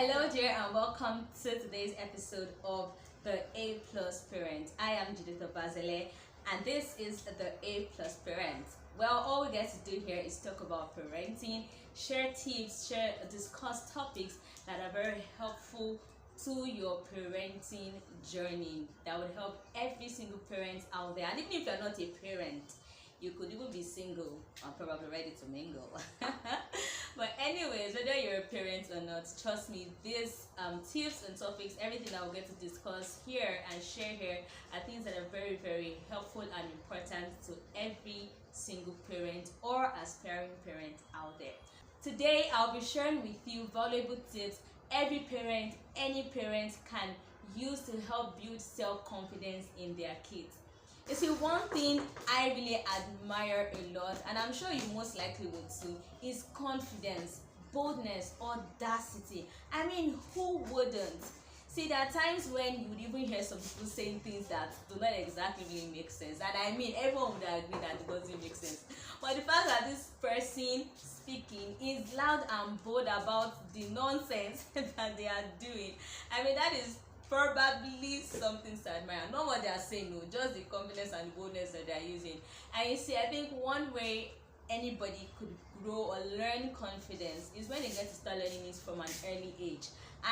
Hello dear and welcome to today's episode of the A Plus Parent. I am Judith Bazele and this is the A Plus Parent. Well, all we get to do here is talk about parenting, share tips, discuss topics that are very helpful to your parenting journey, that would help every single parent out there. And even if you're not a parent, you could even be single or probably ready to mingle. But anyways, whether you're a parent or not, trust me, these tips and topics, everything I will get to discuss here and share here are things that are very, very helpful and important to every single parent or aspiring parent out there. Today, I'll be sharing with you valuable tips every parent, any parent can use to help build self-confidence in their kids. You see, one thing I really admire a lot, and I'm sure you most likely would too, is confidence, boldness, audacity. I mean, who wouldn't? See, there are times when you would even hear some people saying things that do not exactly really make sense. And I mean, everyone would agree that it doesn't make sense. But the fact that this person speaking is loud and bold about the nonsense that they are doing, I mean, that is probably something to admire. Not what they are saying, no, just the confidence and boldness that they are using. And you see, I think one way anybody could grow or learn confidence is when they get to start learning it from an early age.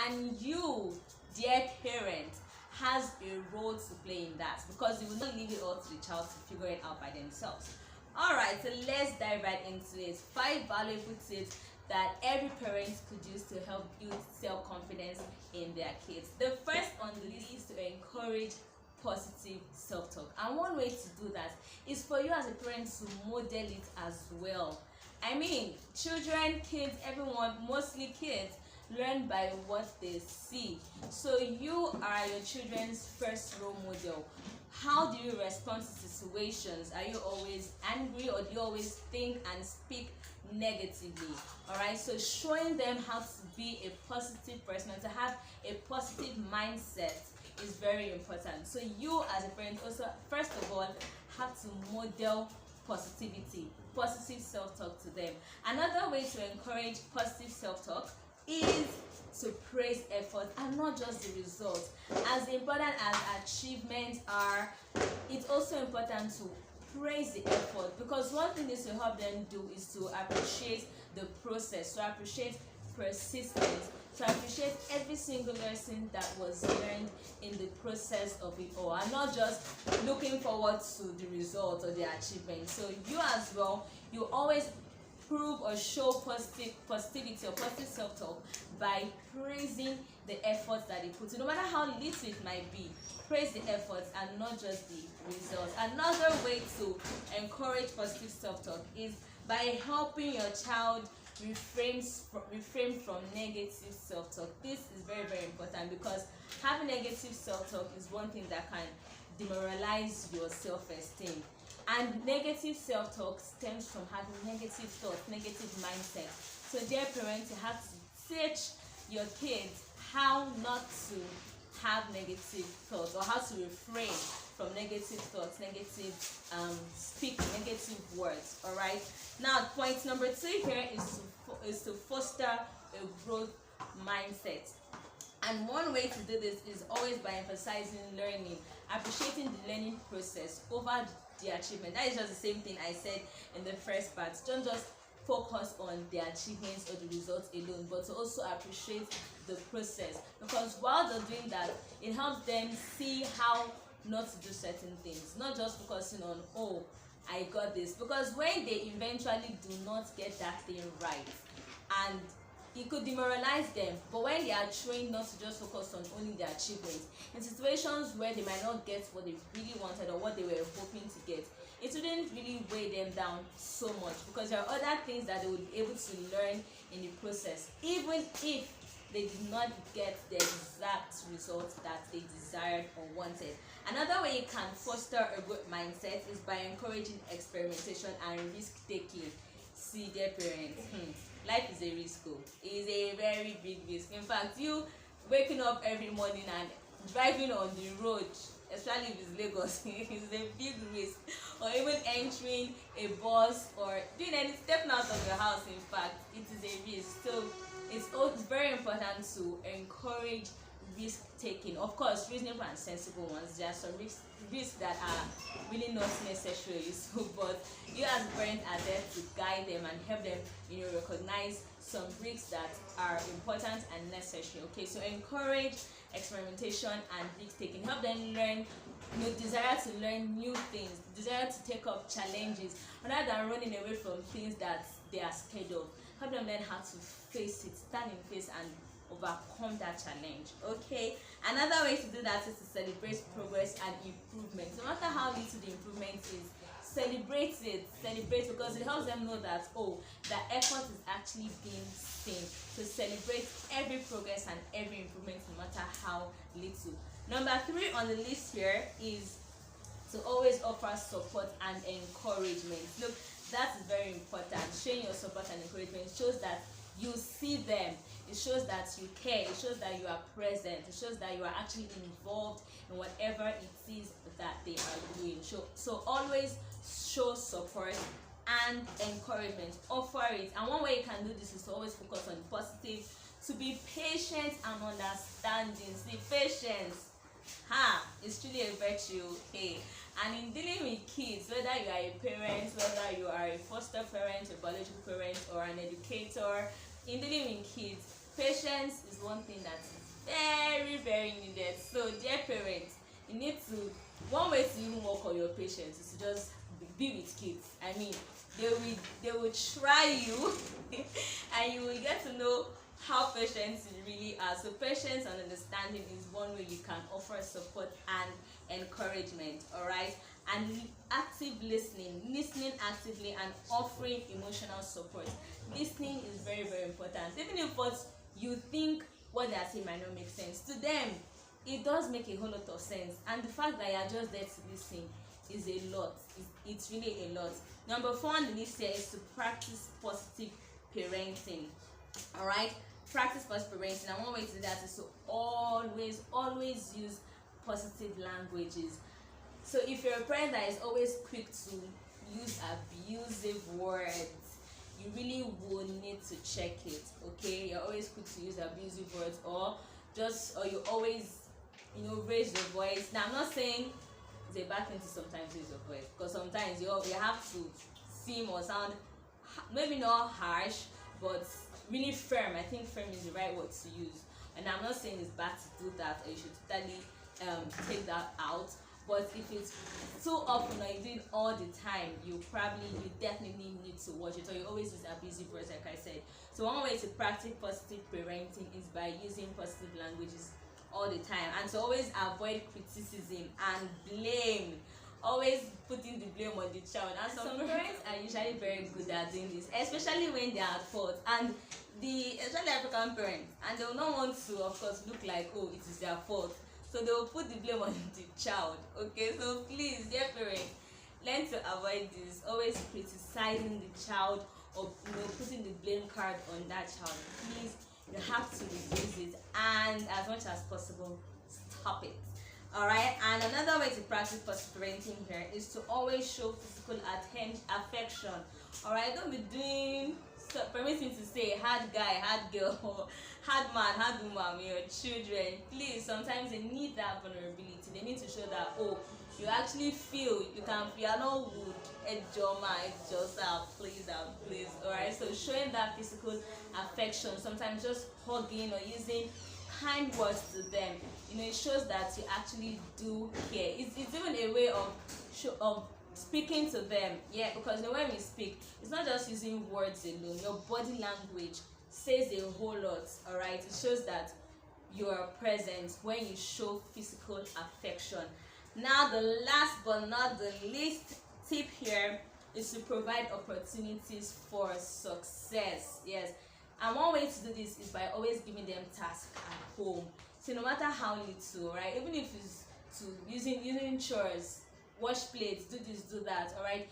And you, dear parent, has a role to play in that, because you will not leave it all to the child to figure it out by themselves. Alright, so let's dive right into it. 5 valuable tips that every parent could use to help build self-confidence in their kids. The first on the list is to encourage positive self-talk. And one way to do that is for you as a parent to model it as well. I mean, children, kids, everyone, mostly kids, learn by what they see. So you are your children's first role model. How do you respond to situations? Are you always angry, or do you always think and speak negatively? All right, so showing them how to be a positive person and to have a positive mindset is very important. So you as a parent also, first of all, have to model positivity, positive self-talk to them. Another way to encourage positive self-talk is to praise effort and not just the results. As important as achievements are, it's also important to praise the effort, because one thing is to help them do is to appreciate the process, to appreciate persistence, to appreciate every single lesson that was learned in the process of it all, and not just looking forward to the result or the achievement. So you as well, you always prove or show positivity or positive self-talk by praising the efforts that they put in, no matter how little it might be. Praise the efforts and not just the results. Another way to encourage positive self-talk is by helping your child refrain from negative self-talk. This is very, very important, because having negative self-talk is one thing that can demoralize your self-esteem. And negative self-talk stems from having negative thoughts, negative mindset. So dear parents, you have to teach your kids how not to have negative thoughts, or how to refrain from negative thoughts, negative speaking, negative words. All right. Now, point number 2 here is to foster a growth mindset. And one way to do this is always by emphasizing learning, appreciating the learning process over the achievement. That is just the same thing I said in the first part. Don't just focus on the achievements or the results alone, but to also appreciate the process, because while they're doing that, it helps them see how not to do certain things, not just focusing on, oh, I got this, because when they eventually do not get that thing right, and it could demoralize them. But when they are trained not to just focus on only the achievements, in situations where they might not get what they really wanted or what they were hoping to get, it wouldn't really weigh them down so much, because there are other things that they would be able to learn in the process, even if they did not get the exact result that they desired or wanted. Another way you can foster a good mindset is by encouraging experimentation and risk-taking. See, dear parents, life is a risk. It is a very big risk. In fact, you waking up every morning and driving on the road, especially if it's Lagos, is a big risk. Or even entering a bus or doing any stepping out of your house, in fact, it is a risk. So it's very important to encourage risk taking. Of course, reasonable and sensible ones. There are some risks that are really not necessary. So, but you as a parent are there to guide them and help them, recognize some risks that are important and necessary. Okay, so encourage experimentation and risk taking. Help them learn, desire to learn new things, desire to take up challenges, rather than running away from things that they are scared of. Help them learn how to face it, stand in face, and overcome that challenge. Okay, another way to do that is to celebrate progress and improvement. No matter how little the improvement is, celebrate it, because it helps them know that, oh, the effort is actually being seen. So celebrate every progress and every improvement, no matter how little. Number 3 on the list here is to always offer support and encouragement. Look, that's very important. Showing your support and encouragement shows that you see them, it shows that you care, it shows that you are present, it shows that you are actually involved in whatever it is that they are doing. So always show support and encouragement, offer it. And one way you can do this is to always focus on the positive, to be patient and understanding. See, patience, it's truly a virtue. Okay, and in dealing with kids, whether you are a parent, whether you are a foster parent, a biological parent, or an educator, in dealing with kids, patience is one thing that is very, very needed. So dear parents, you need to, one way to even work on your patience is to just be with kids. I mean, they will try you and you will get to know how patient you really are. So patience and understanding is one way you can offer support and encouragement. All right, and active listening actively and offering emotional support. Listening is very, very important. Even if what you think what they are saying might not make sense to them, it does make a whole lot of sense. And the fact that you are just there to listen is a lot. It's really a lot. Number 4 on the list here is to practice positive parenting. All right, practice positive parenting, and one way to do that is to always use positive languages. So if you're a parent that is always quick to use abusive words, you really will need to check it. Okay, you're always quick to use abusive words, or you always raise your voice. Now, I'm not saying it's a bad thing to sometimes raise your voice, because sometimes you have to seem or sound maybe not harsh, but really firm. I think firm is the right word to use. And I'm not saying it's bad to do that, or you should totally take that out. But if it's too often, or you do it all the time, you definitely need to watch it. Or you always use abusive words, like I said. So one way to practice positive parenting is by using positive languages all the time, and to always avoid criticism and blame. Always putting the blame on the child. And some parents are usually very good at doing this, especially when they are at fault. And especially African parents, and they will not want to, of course, look like, oh, it is their fault. So they will put the blame on the child. Okay, so please, dear parents, learn to avoid this. Always criticizing the child, or putting the blame card on that child. Please, you have to reduce it, and as much as possible, stop it. All right, and another way to practice positive parenting here is to always show physical affection. All right, don't be doing, permit me to say, hard guy, hard girl, or hard man, hard woman with your children. Please, sometimes they need that vulnerability. They need to show that, oh, you actually feel, you are not wood, it's yourself, please. All right, so showing that physical affection, sometimes just hugging or using kind words to them, it shows that you actually do care. It's even a way of speaking to them. Yeah, because when we speak, it's not just using words alone. Your body language says a whole lot. All right, it shows that you are present when you show physical affection. Now, the last but not the least tip here is to provide opportunities for success. Yes, and one way to do this is by always giving them tasks at home. So no matter how little, right? Even if it's to using chores, wash plates, do this, do that. All right,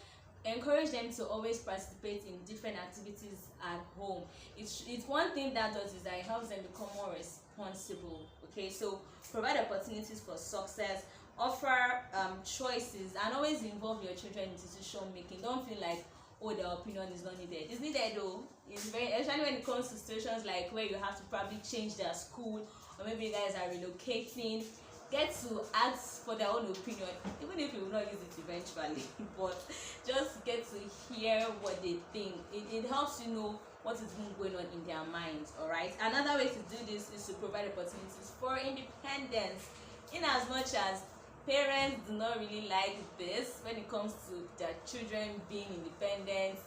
encourage them to always participate in different activities at home. It's one thing that does is that it helps them become more responsible. Okay, so provide opportunities for success, offer choices, and always involve your children in decision making. Don't feel like, oh, their opinion is not needed. It's needed though. It's very, especially when it comes to situations like where you have to probably change their school, or maybe you guys are relocating. Get to ask for their own opinion, even if you will not use it eventually. But just get to hear what they think. It helps you know what is going on in their minds. All right. Another way to do this is to provide opportunities for independence. In as much as parents do not really like this when it comes to their children being independent,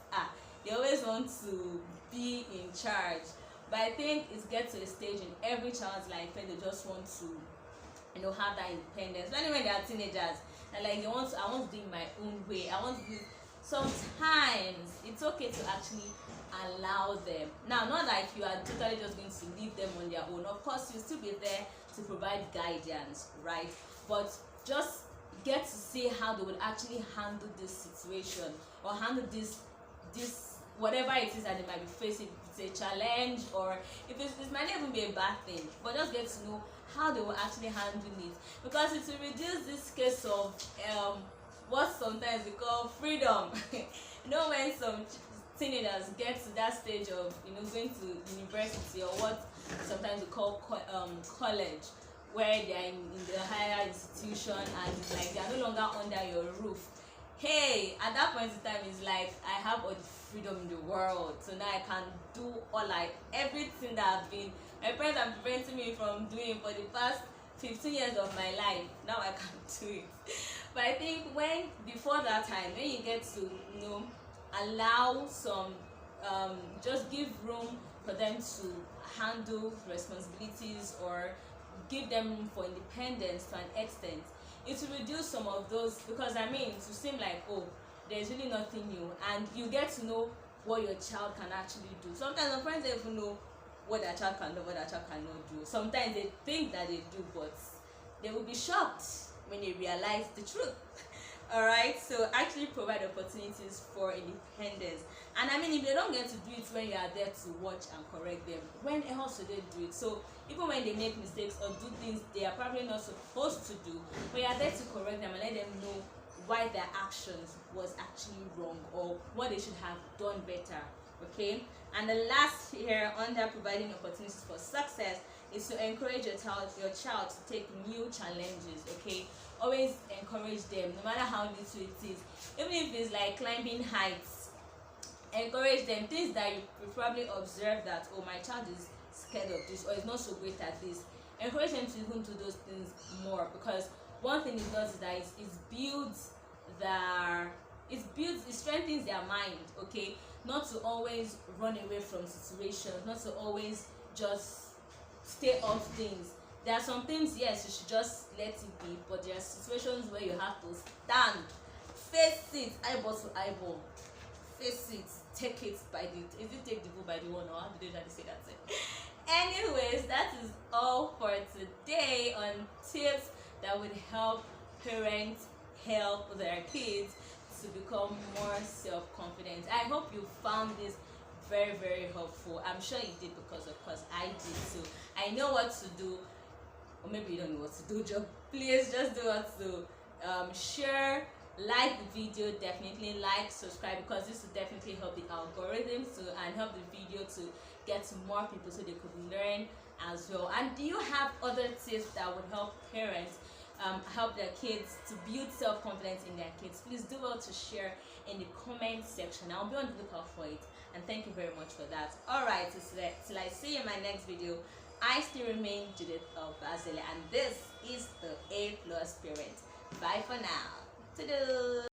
they always want to be in charge. But I think it gets to a stage in every child's life where they just want to, have that independence. When they are teenagers, and like I want to do it my own way. I want to do. Sometimes it's okay to actually allow them. Now, not like you are totally just going to leave them on their own. Of course, you'll still be there to provide guidance, right? But just get to see how they will actually handle this situation, or handle this whatever it is that they might be facing. If it's a challenge, or if it might not even be a bad thing, but just get to know how they will actually handle it, because it will reduce this case of what sometimes we call freedom. When some teenagers get to that stage of going to university, or what sometimes we call college, where they are in the higher institution, and it's like they are no longer under your roof. Hey, at that point in time, it's like I have all the freedom in the world, so now I can do everything that my parents are preventing me from doing for the past 15 years of my life. Now I can do it. But I think before that time, when you get to allow some, just give room for them to handle responsibilities, or give them room for independence to an extent, it will reduce some of those, because it will seem like, oh, there's really nothing new, and you get to know what your child can actually do. Sometimes our friends don't even know what their child can do, what their child cannot do. Sometimes they think that they do, but they will be shocked when they realize the truth. Alright, so actually provide opportunities for independence. And if they don't get to do it when you are there to watch and correct them, when else should they do it? So even when they make mistakes or do things they are probably not supposed to do, but you are there to correct them and let them know why their actions was actually wrong, or what they should have done better. Okay. And the last here, under providing opportunities for success, is to encourage your child to take new challenges. Okay. Always encourage them, no matter how little it is. Even if it's like climbing heights, encourage them. Things that you probably observe that, oh, my child is scared of this, or is not so great at this. Encourage them to even do those things more, because one thing it does is that it strengthens their mind. Okay, not to always run away from situations, not to always just stay off things. There are some things, yes, you should just let it be, but there are situations where you have to stand, face it, eyeball to eyeball, face it, take it by the, is it take the bull by the one, or how do they say that? Anyways, that is all for today on tips that would help parents help their kids to become more self-confident. I hope you found this very, very helpful. I'm sure you did, because of course I did too. I know what to do, or maybe you don't know what to do. Please just do what to share, like the video, definitely like, subscribe, because this will definitely help the algorithms and help the video to get to more people, so they could learn as well. And do you have other tips that would help parents help their kids to build self-confidence in their kids? Please do well to share in the comment section. I'll be on the lookout for it, and thank you very much for that. Alright, till I see you in my next video, I still remain Judith Basile, and this is the A+ Parent. Bye for now. Ta-da!